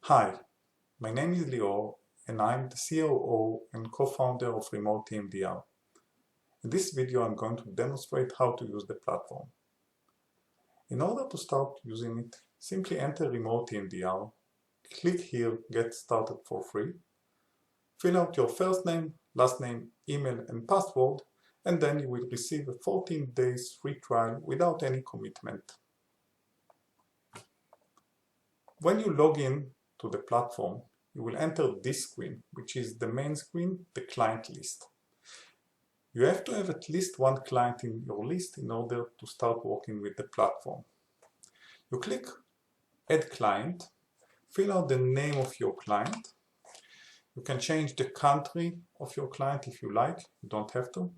Hi, my name is Lior and I'm the COO and co-founder of remotEMDR. In this video I'm going to demonstrate how to use the platform. In order to start using it, simply enter remotEMDR, click here Get Started for free, fill out your first name, last name, email and password, and then you will receive a 14 days free trial without any commitment. When you log in to the platform, you will enter this screen, which is the main screen, the client list. You have to have at least one client in your list in order to start working with the platform. You click Add Client, fill out the name of your client. You can change the country of your client if you like, you don't have to.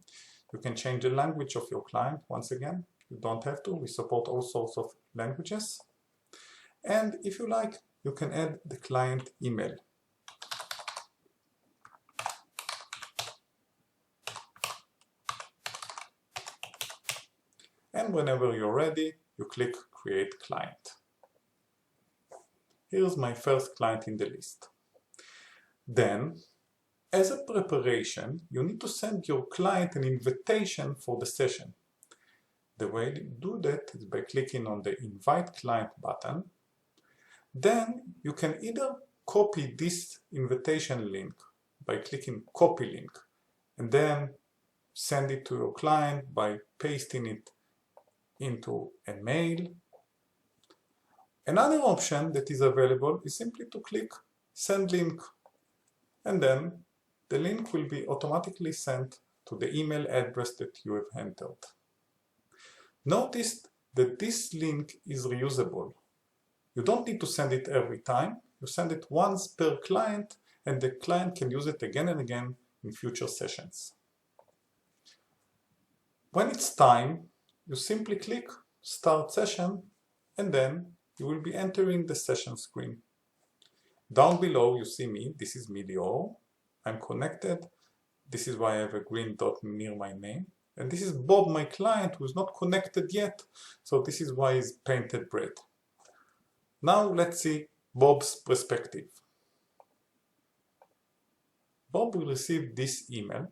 You can change the language of your client, once again, you don't have to. We support all sorts of languages. And if you like, you can add the client email. And whenever you're ready, you click Create Client. Here's my first client in the list. Then, as a preparation, you need to send your client an invitation for the session. The way to do that is by clicking on the Invite Client button. Then you can either copy this invitation link by clicking Copy Link and then send it to your client by pasting it into a mail. Another option that is available is simply to click Send Link, and then the link will be automatically sent to the email address that you have entered. Notice that this link is reusable. You don't need to send it every time. You send it once per client and the client can use it again and again in future sessions. When it's time, you simply click Start Session and then you will be entering the session screen. Down below you see me, this is me, Lior. I'm connected. This is why I have a green dot near my name. And this is Bob, my client, who is not connected yet. So this is why he's painted red. Now let's see Bob's perspective. Bob will receive this email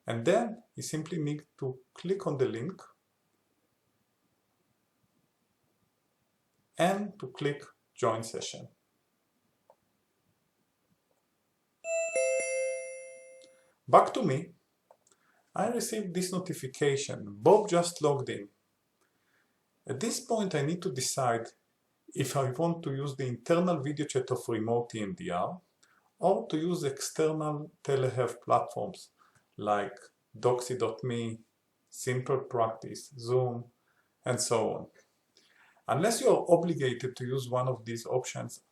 and then he simply needs to click on the link and to click Join Session. Back to me, I received this notification. Bob just logged in. At this point I need to decide if I want to use the internal video chat of remotEMDR or to use external telehealth platforms like Doxy.me, Simple Practice, Zoom, and so on. Unless you are obligated to use one of these options,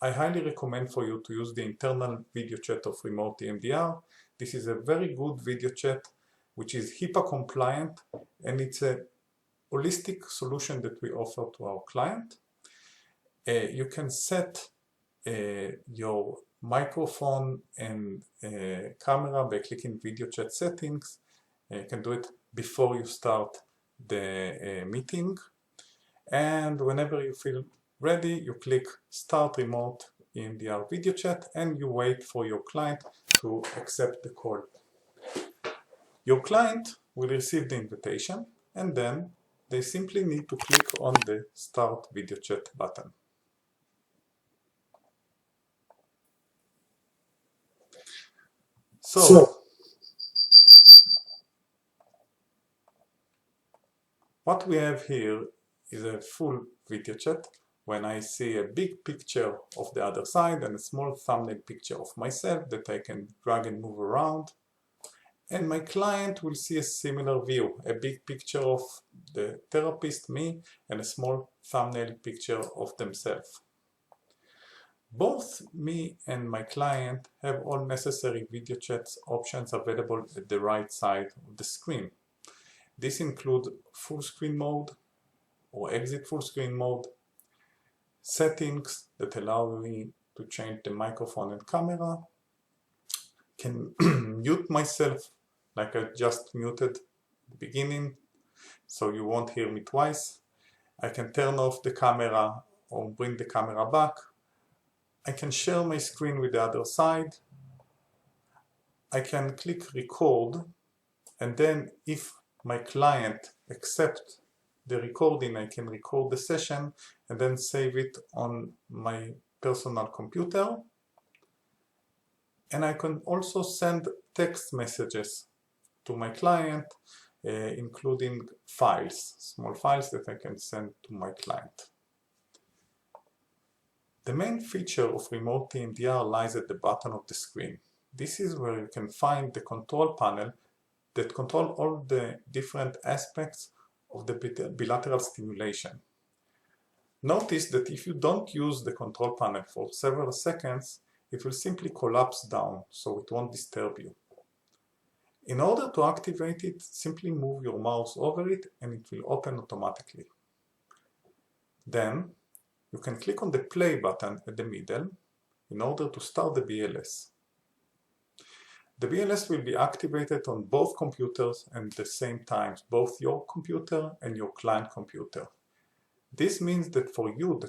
I highly recommend for you to use the internal video chat of remotEMDR. This is a very good video chat which is HIPAA compliant and it's a holistic solution that we offer to our client. You can set your microphone and camera by clicking video chat settings. You can do it before you start the meeting. And whenever you feel ready, you click Start remotEMDR video chat and you wait for your client to accept the call. Your client will receive the invitation and then they simply need to click on the Start video chat button. So, what we have here is a full video chat when I see a big picture of the other side and a small thumbnail picture of myself that I can drag and move around. And my client will see a similar view, a big picture of the therapist, me, and a small thumbnail picture of themselves. Both me and my client have all necessary video chats options available at the right side of the screen. This includes full screen mode or exit full screen mode, settings that allow me to change the microphone and camera, can mute myself like I just muted at the beginning so you won't hear me twice. I can turn off the camera or bring the camera back. I can share my screen with the other side. I can click record, and then if my client accepts the recording, I can record the session and then save it on my personal computer. And I can also send text messages to my client, including files, small files that I can send to my client. The main feature of remotEMDR lies at the bottom of the screen. This is where you can find the control panel that control all the different aspects of the bilateral stimulation. Notice that if you don't use the control panel for several seconds, it will simply collapse down, so it won't disturb you. In order to activate it, simply move your mouse over it and it will open automatically. Then, you can click on the play button at the middle in order to start the BLS. The BLS will be activated on both computers at the same time, both your computer and your client computer. This means that for you,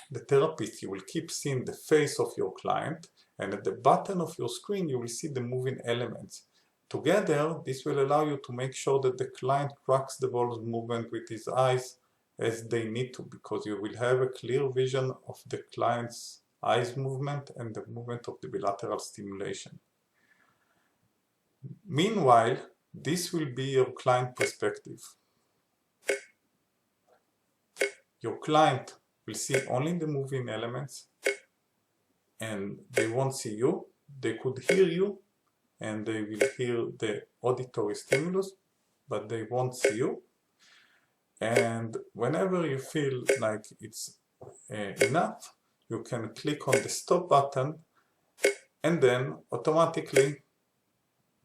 the therapist, you will keep seeing the face of your client, and at the bottom of your screen you will see the moving elements. Together, this will allow you to make sure that the client tracks the ball's movement with his eyes as they need to, because you will have a clear vision of the client's eyes movement and the movement of the bilateral stimulation. Meanwhile, this will be your client perspective. Your client will see only the moving elements and they won't see you. They could hear you and they will hear the auditory stimulus, but they won't see you. And whenever you feel like it's enough, you can click on the stop button, and then automatically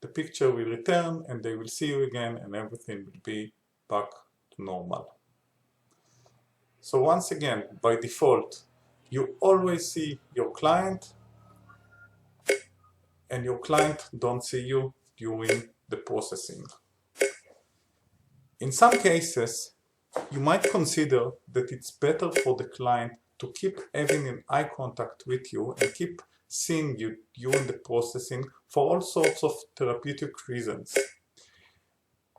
the picture will return and they will see you again and everything will be back to normal. So once again, by default, you always see your client and your client don't see you during the processing. In some cases, you might consider that it's better for the client to keep having an eye contact with you and keep seeing you during the processing for all sorts of therapeutic reasons.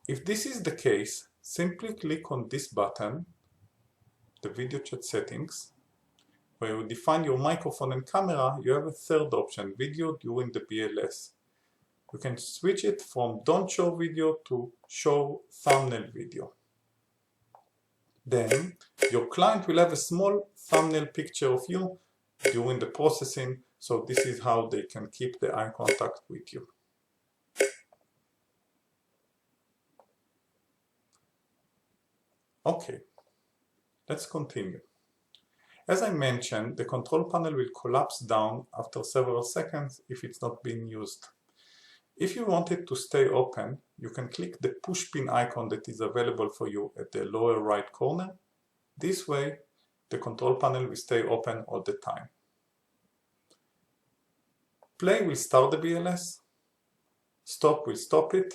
If this is the case, simply click on this button, the video chat settings. Where you define your microphone and camera, you have a third option, video during the BLS. You can switch it from don't show video to show thumbnail video. Then your client will have a small thumbnail picture of you during the processing, so this is how they can keep the eye contact with you. Okay, let's continue. As I mentioned, the control panel will collapse down after several seconds if it's not being used. If you want it to stay open, you can click the push pin icon that is available for you at the lower right corner. This way, the control panel will stay open all the time. Play will start the BLS. Stop will stop it.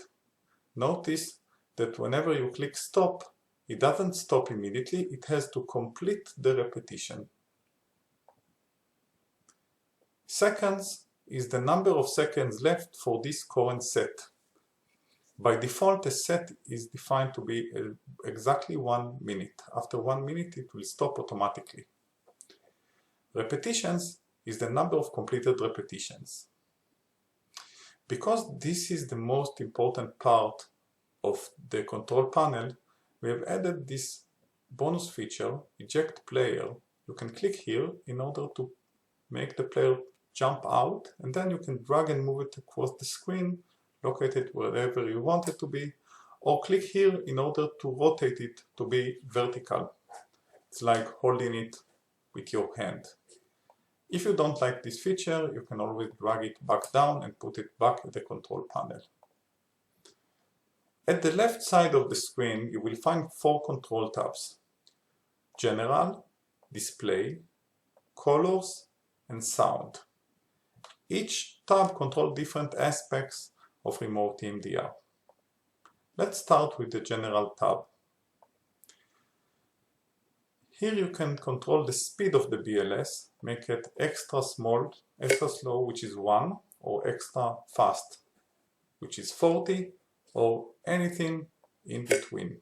Notice that whenever you click stop, it doesn't stop immediately, it has to complete the repetition. Seconds is the number of seconds left for this current set. By default, a set is defined to be exactly 1 minute. After 1 minute, it will stop automatically. Repetitions is the number of completed repetitions. Because this is the most important part of the control panel, we have added this bonus feature, eject player. You can click here in order to make the player jump out, and then you can drag and move it across the screen, locate it wherever you want it to be, or click here in order to rotate it to be vertical. It's like holding it with your hand. If you don't like this feature, you can always drag it back down and put it back at the control panel. At the left side of the screen, you will find 4 control tabs: General, Display, Colors, and Sound. Each tab controls different aspects of remotEMDR. Let's start with the General tab. Here you can control the speed of the BLS, make it extra small, extra slow, which is 1, or extra fast, which is 40, or anything in between.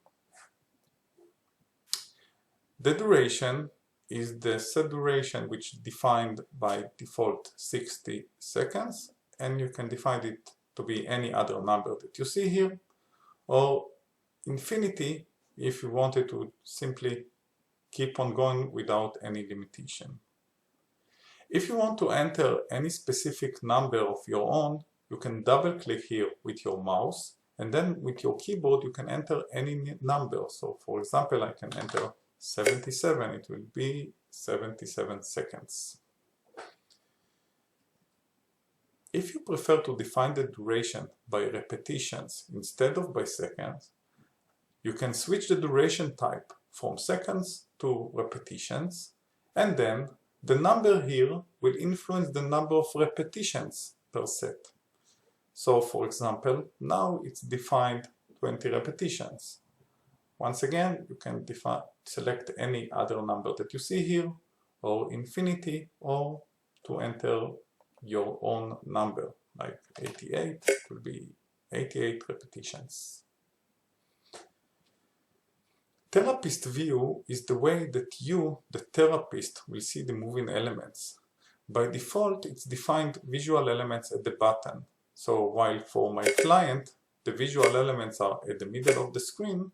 The duration is the set duration, which is defined by default 60 seconds, and you can define it to be any other number that you see here, or infinity if you wanted to simply keep on going without any limitation. If you want to enter any specific number of your own, you can double click here with your mouse, and then with your keyboard you can enter any number. So for example, I can enter 77, it will be 77 seconds. If you prefer to define the duration by repetitions instead of by seconds, you can switch the duration type from seconds to repetitions, and then the number here will influence the number of repetitions per set. So for example, now it's defined 20 repetitions. Once again, you can select any other number that you see here, or infinity, or to enter your own number, like 88, it will be 88 repetitions. Therapist view is the way that you, the therapist, will see the moving elements. By default, it's defined visual elements at the bottom. So while for my client, the visual elements are at the middle of the screen,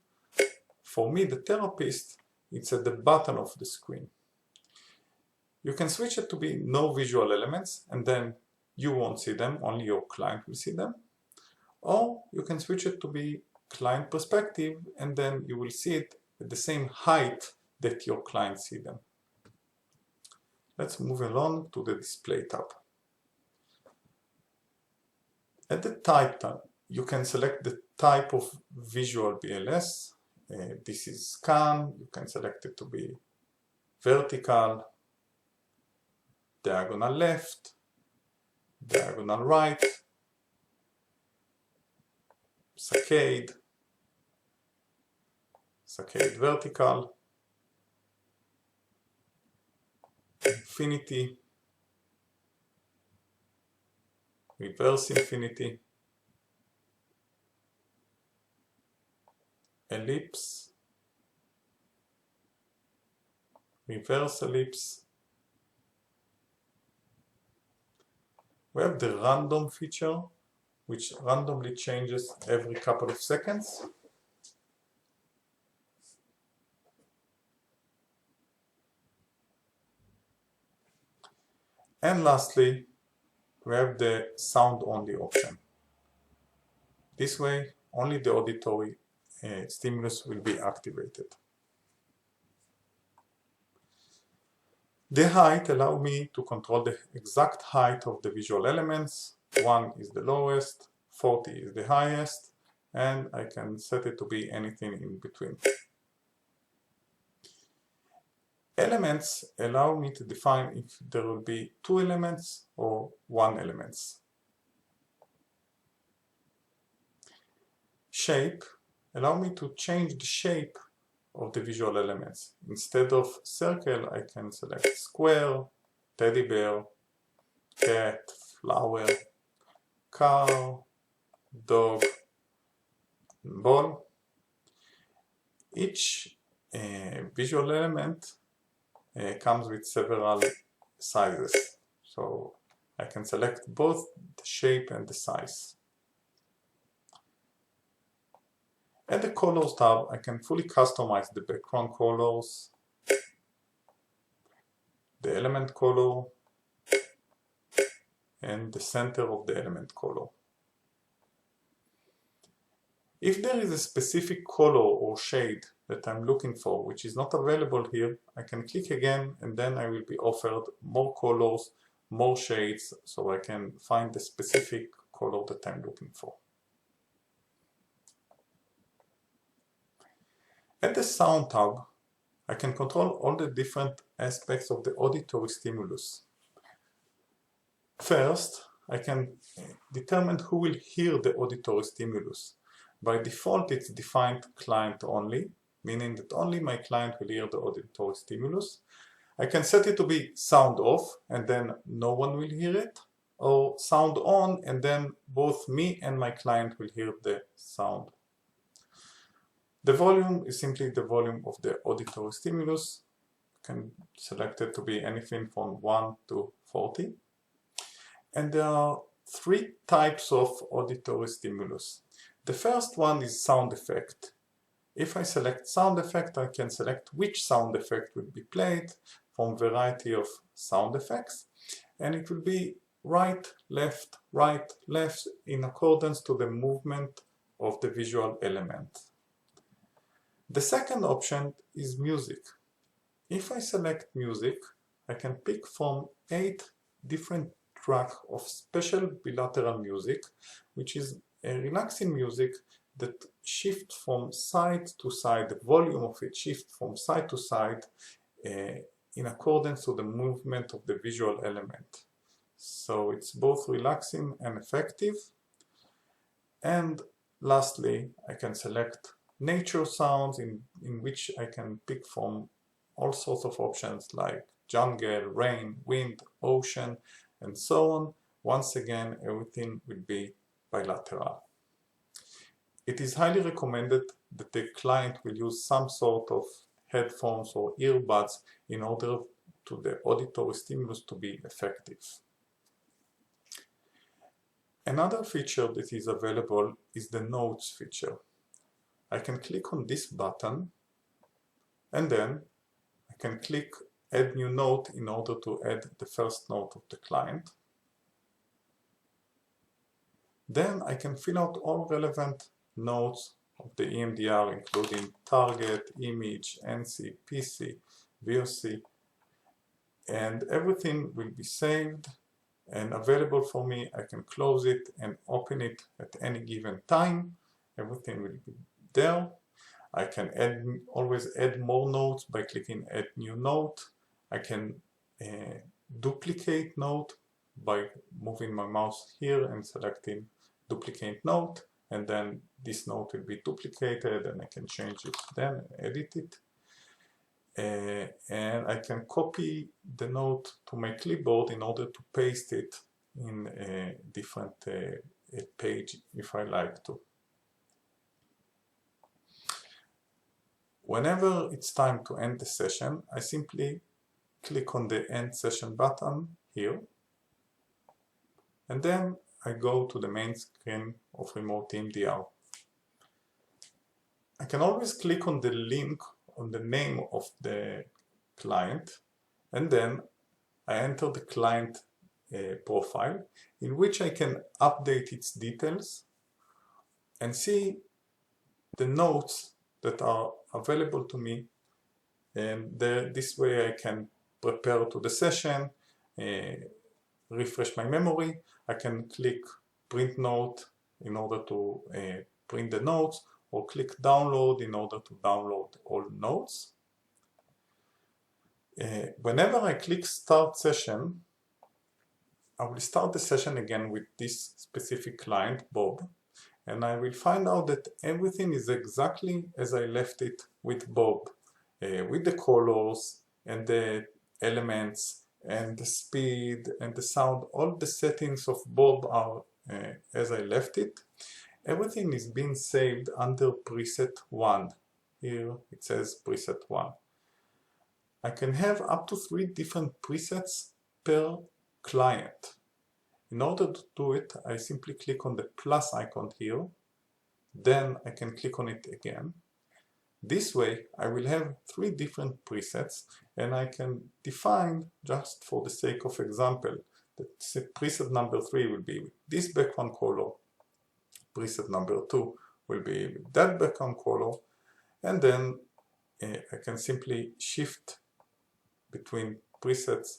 for me, the therapist, it's at the bottom of the screen. You can switch it to be no visual elements, and then you won't see them, only your client will see them. Or you can switch it to be client perspective, and then you will see it at the same height that your client see them. Let's move along to the display tab. At the type tab, you can select the type of visual BLS. This is scan, you can select it to be vertical, diagonal left, diagonal right, saccade, saccade vertical, infinity, reverse infinity, ellipse, reverse ellipse. We have the random feature, which randomly changes every couple of seconds. And lastly, we have the sound only option. This way, only the auditory stimulus will be activated. The height allows me to control the exact height of the visual elements. 1 is the lowest, 40 is the highest, and I can set it to be anything in between. Elements allow me to define if there will be 2 elements or 1 element. Shape allow me to change the shape of the visual elements. Instead of circle, I can select square, teddy bear, cat, flower, car, dog, ball. Each visual element comes with several sizes. So I can select both the shape and the size. At the Colors tab, I can fully customize the background colors, the element color, and the center of the element color. If there is a specific color or shade that I'm looking for, which is not available here, I can click again, and then I will be offered more colors, more shades, so I can find the specific color that I'm looking for. At the Sound tab, I can control all the different aspects of the auditory stimulus. First, I can determine who will hear the auditory stimulus. By default, it's defined client only, meaning that only my client will hear the auditory stimulus. I can set it to be sound off and then no one will hear it, or sound on and then both me and my client will hear the sound. The volume is simply the volume of the auditory stimulus. You can select it to be anything from 1 to 40. And there are 3 types of auditory stimulus. The first one is sound effect. If I select sound effect, I can select which sound effect will be played from a variety of sound effects, and it will be right, left, in accordance to the movement of the visual element. The second option is music. If I select music, I can pick from 8 different tracks of special bilateral music, which is a relaxing music that shifts from side to side. The volume of it shifts from side to side in accordance to the movement of the visual element. So it's both relaxing and effective. And lastly, I can select nature sounds in which I can pick from all sorts of options like jungle, rain, wind, ocean, and so on. Once again, everything will be bilateral. It is highly recommended that the client will use some sort of headphones or earbuds in order to the auditory stimulus to be effective. Another feature that is available is the notes feature. I can click on this button and then I can click add new note in order to add the first note of the client. Then I can fill out all relevant notes of the EMDR, including target, image, NC, PC, VOC, and everything will be saved and available for me. I can close it and open it at any given time. Everything will be there. I can always add more notes by clicking add new note. I can duplicate note by moving my mouse here and selecting duplicate note, and then this note will be duplicated and I can change it then, edit it. And I can copy the note to my clipboard in order to paste it in a different page if I like to. Whenever it's time to end the session, I simply click on the end session button here, and then I go to the main screen of remotEMDR. I can always click on the link on the name of the client, and then I enter the client profile, in which I can update its details and see the notes that are available to me, and this way I can prepare to the session, refresh my memory. I can click print note in order to print the notes, or click download in order to download all notes. Whenever I click start session, I will start the session again with this specific client, Bob, and I will find out that everything is exactly as I left it with Bob, with the colors and the elements and the speed and the sound. All the settings of Bob are as I left it. Everything is being saved under preset 1. Here it says preset 1. I can have up to 3 different presets per client. In order to do it, I simply click on the plus icon here, then I can click on it again. This way I will have 3 different presets, and I can define, just for the sake of example, that preset number 3 will be with this background color, preset number 2 will be with that background color, and then I can simply shift between presets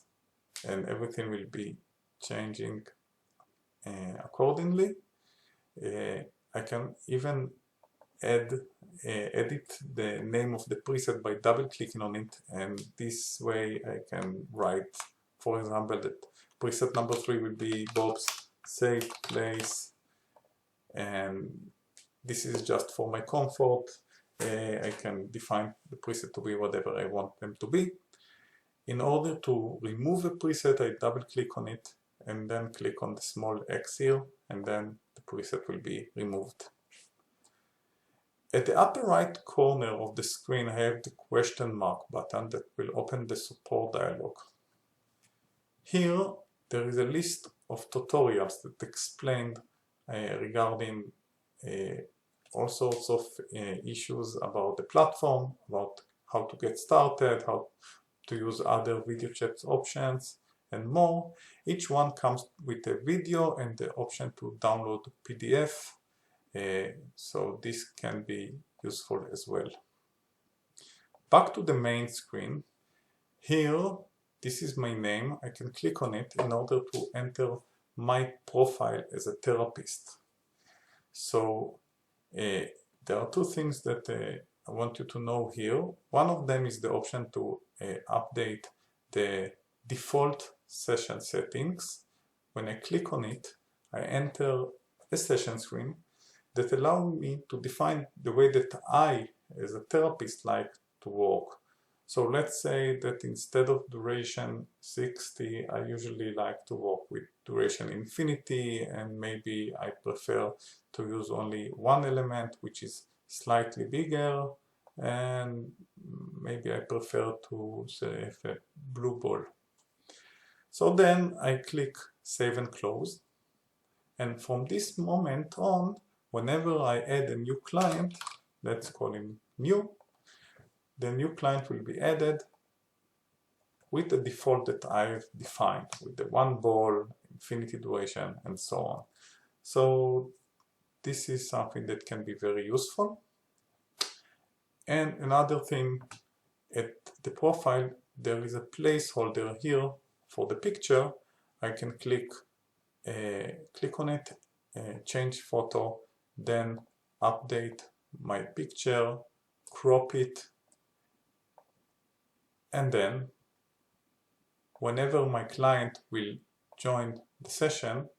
and everything will be changing accordingly. I can even edit the name of the preset by double clicking on it, and this way I can write, for example, that preset number 3 will be Bob's safe place, and this is just for my comfort. I can define the preset to be whatever I want them to be. In order to remove a preset, I double click on it and then click on the small X here, and then the preset will be removed. At the upper right corner of the screen, I have the question mark button that will open the support dialog. Here, there is a list of tutorials that explain regarding all sorts of issues about the platform, about how to get started, how to use other video chat options, and more. Each one comes with a video and the option to download PDF, so this can be useful as well. Back to the main screen. Here, this is my name. I can click on it in order to enter my profile as a therapist. So there are two things that I want you to know here. One of them is the option to update the default session settings. When I click on it, I enter a session screen that allows me to define the way that I, as a therapist, like to work. So let's say that instead of duration 60, I usually like to work with duration infinity, and maybe I prefer to use only one element which is slightly bigger, and maybe I prefer to say a blue ball. So then I click Save and Close, and from this moment on, whenever I add a new client, let's call him New, the new client will be added with the default that I've defined, with the one ball, infinity duration, and so on. So this is something that can be very useful. And another thing, at the profile, there is a placeholder here for the picture. I can click on it, change photo, then update my picture, crop it, and then whenever my client will join the session,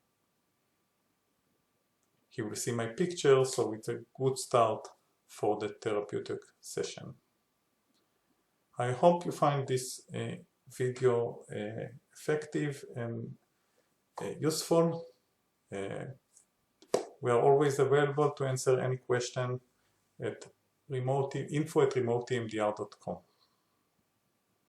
he will see my picture, so it's a good start for the therapeutic session. I hope you find this video effective and useful. We are always available to answer any question at info@remotEMDR.com.